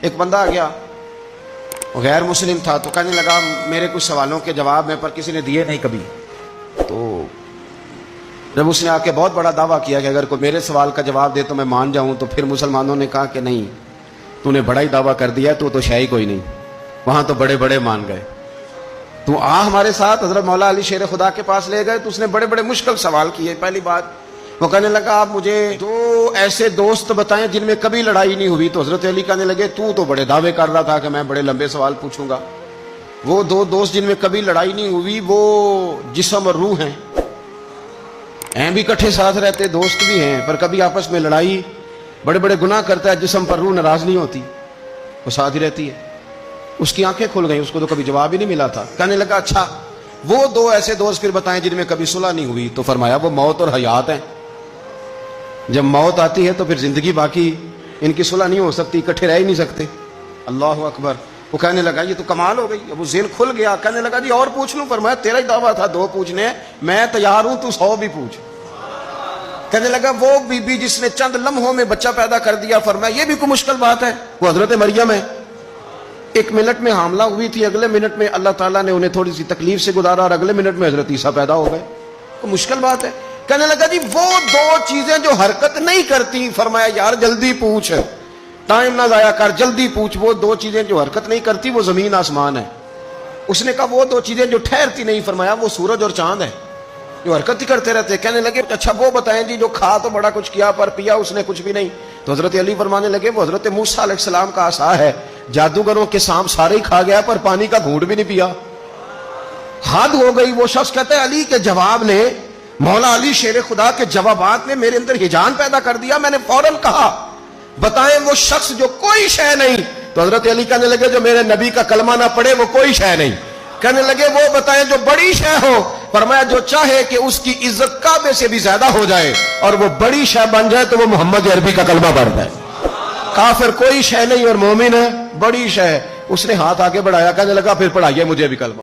ایک بندہ آ گیا، وہ غیر مسلم تھا، تو کہنے لگا میرے کچھ سوالوں کے جواب میں پر کسی نے دیے نہیں کبھی. تو جب اس نے آ کے بہت بڑا دعویٰ کیا کہ اگر کوئی میرے سوال کا جواب دے تو میں مان جاؤں، تو پھر مسلمانوں نے کہا کہ نہیں، تو نے بڑا ہی دعویٰ کر دیا، تو شے ہی کوئی نہیں، وہاں تو بڑے بڑے مان گئے. تو ہمارے ساتھ حضرت مولا علی شیر خدا کے پاس لے گئے، تو اس نے بڑے بڑے مشکل سوال کیے. پہلی بات وہ کہنے لگا آپ مجھے 2 ایسے دوست بتائیں جن میں کبھی لڑائی نہیں ہوئی. تو حضرت علی کہنے لگے تو بڑے دعوے کر رہا تھا کہ میں بڑے لمبے سوال پوچھوں گا. وہ 2 دوست جن میں کبھی لڑائی نہیں ہوئی وہ جسم اور روح ہیں بھی کٹھے ساتھ رہتے، دوست بھی ہیں، پر کبھی آپس میں لڑائی، بڑے بڑے گناہ کرتا ہے جسم پر، روح ناراض نہیں ہوتی، وہ ساتھ ہی رہتی ہے. اس کی آنکھیں کھل گئیں، اس کو تو کبھی جواب ہی نہیں ملا تھا. کہنے لگا اچھا وہ 2 ایسے دوست پھر بتائیں جن میں کبھی صلح نہیں ہوئی. تو فرمایا وہ موت اور حیات ہیں. جب موت آتی ہے تو پھر زندگی باقی، ان کی صلح نہیں ہو سکتی، اکٹھے رہ ہی نہیں سکتے. اللہ اکبر. وہ کہنے لگا یہ تو کمال ہو گئی. اب وہ ذہن کھل گیا. کہنے لگا جی اور پوچھ لوں؟ فرمایا تیرا ہی دعویٰ تھا 2 پوچھنے، میں تیار ہوں، تو 100 بھی پوچھ. کہنے لگا وہ بی بی جس نے چند لمحوں میں بچہ پیدا کر دیا، فرمایا یہ بھی کوئی مشکل بات ہے؟ وہ حضرت مریم ہے. 1 منٹ میں حاملہ ہوئی تھی، اگلے منٹ میں اللہ تعالیٰ نے انہیں تھوڑی سی تکلیف سے گزارا، اور اگلے منٹ میں حضرت عیسیٰ پیدا ہو گئے. تو مشکل بات ہے. کہنے لگا جی وہ 2 چیزیں جو حرکت نہیں کرتی، فرمایا یار جلدی پوچھ، ٹائم نہ ضائع کر، جلدی پوچھ. وہ 2 چیزیں جو حرکت نہیں کرتی وہ زمین آسمان ہے. اس نے کہا وہ 2 چیزیں جو ٹھہرتی نہیں، فرمایا وہ سورج اور چاند ہے، جو حرکت ہی کرتے رہتے. کہنے لگے اچھا وہ بتائیں جی جو کھا تو بڑا کچھ کیا پر پیا اس نے کچھ بھی نہیں. تو حضرت علی فرمانے لگے وہ حضرت موسیٰ علیہ السلام کا عصا ہے، جادوگروں کے سانپ سارے ہی کھا گیا پر پانی کا گھونٹ بھی نہیں پیا. حد ہو گئی. وہ شخص کہتا ہے علی کے جواب نے، مولا علی شیر خدا کے جوابات نے میرے اندر ہیجان پیدا کر دیا. میں نے فوراً کہا بتائیں وہ شخص جو کوئی شے نہیں. تو حضرت علی کہنے لگے جو میرے نبی کا کلمہ نہ پڑھے وہ کوئی شے نہیں. کہنے لگے وہ بتائیں جو بڑی شے ہو. فرمایا جو چاہے کہ اس کی عزت کعبے سے بھی زیادہ ہو جائے اور وہ بڑی شے بن جائے تو وہ محمد عربی کا کلمہ پڑھ جائے. کافر کوئی شے نہیں اور مومن ہے بڑی شے. اس نے ہاتھ آگے بڑھایا، کہنے لگا پھر پڑھائیے مجھے بھی کلمہ.